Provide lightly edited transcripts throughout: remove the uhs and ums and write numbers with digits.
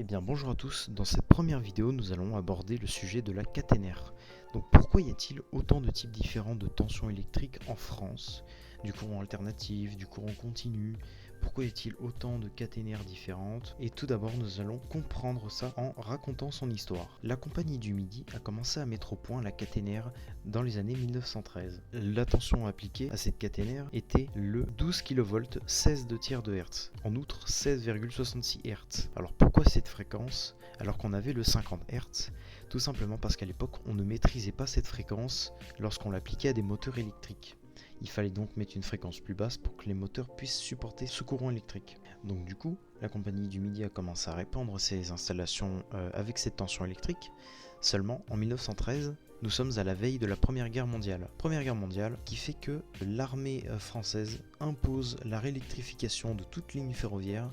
Eh bien bonjour à tous, dans cette première vidéo nous allons aborder le sujet de la caténaire. Donc pourquoi y a-t-il autant de types différents de tensions électriques en France? Du courant alternatif, du courant continu, pourquoi y a-t-il autant de caténaires différentes? Et tout d'abord nous allons comprendre ça en racontant son histoire. La Compagnie du Midi a commencé à mettre au point la caténaire dans les années 1913. La tension appliquée à cette caténaire était le 12 kV 16 de Hz. En outre 16,66 Hz. Alors pourquoi cette fréquence alors qu'on avait le 50 Hz? Tout simplement parce qu'à l'époque on ne maîtrisait pas cette fréquence lorsqu'on l'appliquait à des moteurs électriques. Il fallait donc mettre une fréquence plus basse pour que les moteurs puissent supporter ce courant électrique. Donc du coup, la Compagnie du Midi a commencé à répandre ses installations avec cette tension électrique. Seulement, en 1913, nous sommes à la veille de la Première Guerre mondiale. Première Guerre mondiale qui fait que l'armée française impose la réélectrification de toute ligne ferroviaire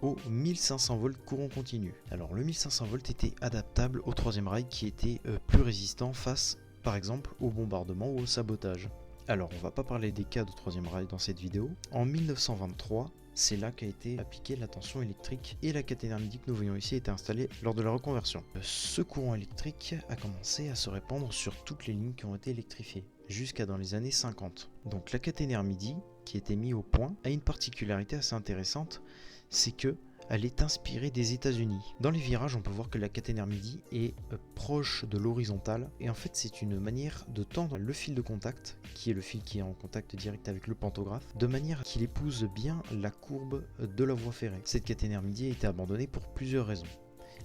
au 1500 volts courant continu. Alors le 1500 volts était adaptable au Troisième Reich qui était plus résistant face par exemple au bombardement ou au sabotage. Alors on va pas parler des cas de Troisième Reich dans cette vidéo. En 1923, c'est là qu'a été appliquée la tension électrique et la caténaire midi que nous voyons ici a été installée lors de la reconversion. Ce courant électrique a commencé à se répandre sur toutes les lignes qui ont été électrifiées, jusqu'à dans les années 50. Donc la caténaire midi, qui était mise au point, a une particularité assez intéressante, c'est que elle est inspirée des États-Unis. Dans les virages, on peut voir que la caténaire midi est proche de l'horizontale et en fait c'est une manière de tendre le fil de contact, qui est le fil qui est en contact direct avec le pantographe, de manière qu'il épouse bien la courbe de la voie ferrée. Cette caténaire midi a été abandonnée pour plusieurs raisons.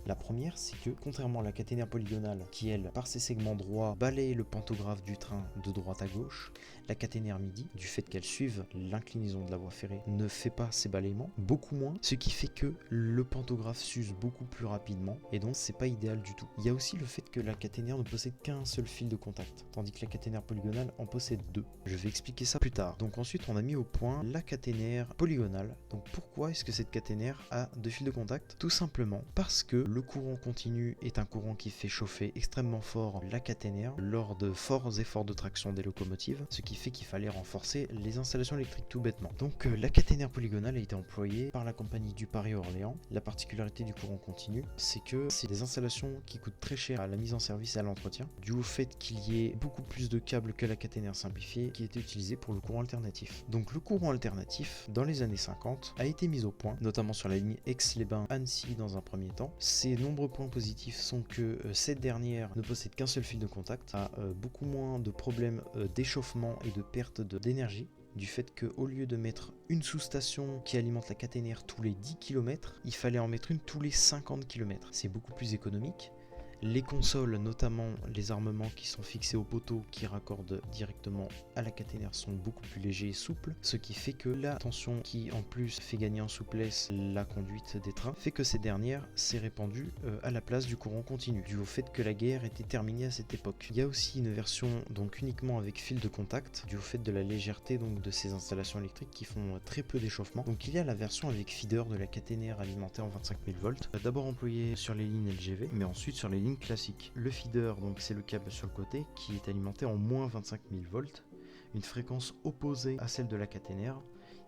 La première, c'est que contrairement à la caténaire polygonale, qui elle, par ses segments droits, balaye le pantographe du train de droite à gauche, la caténaire midi, du fait qu'elle suive l'inclinaison de la voie ferrée, ne fait pas ces balayements, beaucoup moins, ce qui fait que le pantographe s'use beaucoup plus rapidement, et donc c'est pas idéal du tout. Il y a aussi le fait que la caténaire ne possède qu'un seul fil de contact, tandis que la caténaire polygonale en possède deux. Je vais expliquer ça plus tard. Donc ensuite, on a mis au point la caténaire polygonale. Donc pourquoi est-ce que cette caténaire a deux fils de contact? Tout simplement parce que le courant continu est un courant qui fait chauffer extrêmement fort la caténaire lors de forts efforts de traction des locomotives, ce qui fait qu'il fallait renforcer les installations électriques tout bêtement. Donc la caténaire polygonale a été employée par la Compagnie du Paris-Orléans. La particularité du courant continu, c'est que c'est des installations qui coûtent très cher à la mise en service et à l'entretien, dû au fait qu'il y ait beaucoup plus de câbles que la caténaire simplifiée qui était utilisée pour le courant alternatif. Donc le courant alternatif, dans les années 50, a été mis au point, notamment sur la ligne Aix-les-Bains-Annecy dans un premier temps. Ces nombreux points positifs sont que cette dernière ne possède qu'un seul fil de contact, a beaucoup moins de problèmes d'échauffement et de perte d'énergie, du fait qu'au lieu de mettre une sous-station qui alimente la caténaire tous les 10 km, il fallait en mettre une tous les 50 km. C'est beaucoup plus économique. Les consoles, notamment les armements qui sont fixés au poteau qui raccordent directement à la caténaire, sont beaucoup plus légers et souples, ce qui fait que la tension qui en plus fait gagner en souplesse la conduite des trains fait que ces dernières s'est répandue à la place du courant continu, dû au fait que la guerre était terminée à cette époque. Il y a aussi une version donc uniquement avec fil de contact, dû au fait de la légèreté donc de ces installations électriques qui font très peu d'échauffement. Donc il y a la version avec feeder de la caténaire alimentée en 25 000 volts, d'abord employée sur les lignes LGV, mais ensuite sur les lignes classique. Le feeder, donc c'est le câble sur le côté qui est alimenté en moins 25 000 volts, une fréquence opposée à celle de la caténaire,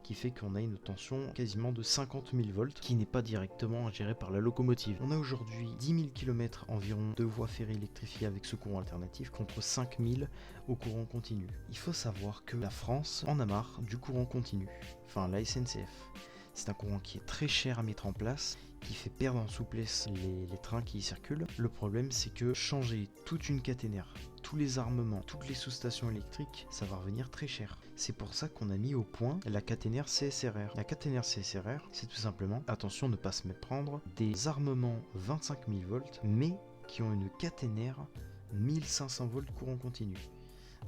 qui fait qu'on a une tension quasiment de 50 000 volts qui n'est pas directement gérée par la locomotive. On a aujourd'hui 10 000 km environ de voies ferrées électrifiées avec ce courant alternatif contre 5 000 au courant continu. Il faut savoir que la France en a marre du courant continu, enfin la SNCF. C'est un courant qui est très cher à mettre en place, qui fait perdre en souplesse les trains qui y circulent. Le problème, c'est que changer toute une caténaire, tous les armements, toutes les sous-stations électriques, ça va revenir très cher. C'est pour ça qu'on a mis au point la caténaire CSRR. La caténaire CSRR, c'est tout simplement, attention ne pas se méprendre, des armements 25 000 volts, mais qui ont une caténaire 1500 volts courant continu.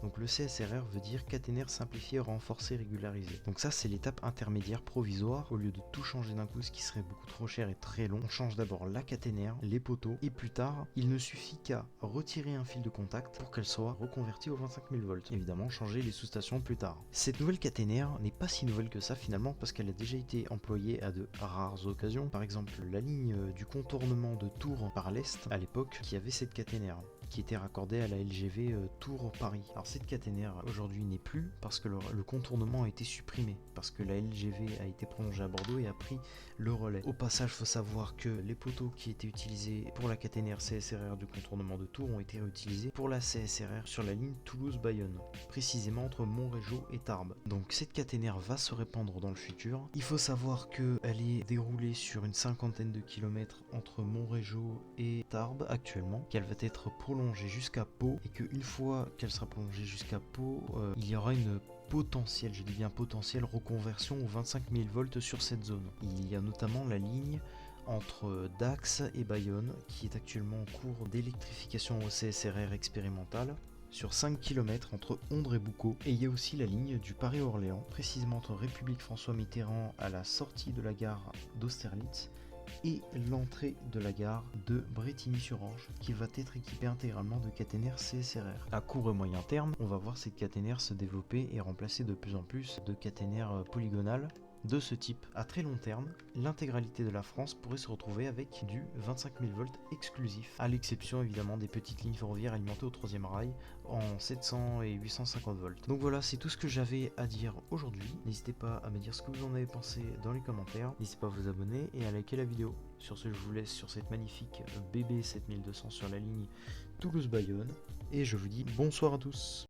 Donc le CSRR veut dire caténaire simplifié, renforcé, régularisé. Donc ça c'est l'étape intermédiaire provisoire. Au lieu de tout changer d'un coup, ce qui serait beaucoup trop cher et très long, on change d'abord la caténaire, les poteaux, et plus tard, il ne suffit qu'à retirer un fil de contact pour qu'elle soit reconvertie aux 25 000 volts. Évidemment, changer les sous-stations plus tard. Cette nouvelle caténaire n'est pas si nouvelle que ça finalement, parce qu'elle a déjà été employée à de rares occasions. Par exemple, la ligne du contournement de Tours par l'Est, à l'époque, qui avait cette caténaire. qui était raccordée à la LGV Tours-Paris. Alors cette caténaire aujourd'hui n'est plus parce que le contournement a été supprimé, parce que la LGV a été prolongée à Bordeaux et a pris le relais. Au passage, il faut savoir que les poteaux qui étaient utilisés pour la caténaire CSRR du contournement de Tours ont été réutilisés pour la CSRR sur la ligne Toulouse-Bayonne, précisément entre Montrégeau et Tarbes. Donc cette caténaire va se répandre dans le futur. Il faut savoir qu'elle est déroulée sur une cinquantaine de kilomètres entre Montrégeau et Tarbes actuellement, qu'elle va être prolongée jusqu'à Pau et qu'une fois qu'elle sera prolongée jusqu'à Pau, il y aura une potentielle, je dis bien potentielle, reconversion aux 25 000 volts sur cette zone. Il y a notamment la ligne entre Dax et Bayonne qui est actuellement en cours d'électrification au CSRR expérimentale sur 5 km entre Ondre et Boucau, et il y a aussi la ligne du Paris-Orléans, précisément entre République François Mitterrand à la sortie de la gare d'Austerlitz et l'entrée de la gare de Brétigny-sur-Orge, qui va être équipée intégralement de caténaires CSRR. À court et moyen terme, on va voir ces caténaires se développer et remplacer de plus en plus de caténaires polygonales de ce type. À très long terme, l'intégralité de la France pourrait se retrouver avec du 25 000 volts exclusif, à l'exception évidemment des petites lignes ferroviaires alimentées au troisième rail en 700 et 850 volts. Donc voilà, c'est tout ce que j'avais à dire aujourd'hui. N'hésitez pas à me dire ce que vous en avez pensé dans les commentaires. N'hésitez pas à vous abonner et à liker la vidéo. Sur ce, je vous laisse sur cette magnifique BB 7200 sur la ligne Toulouse-Bayonne. Et je vous dis bonsoir à tous.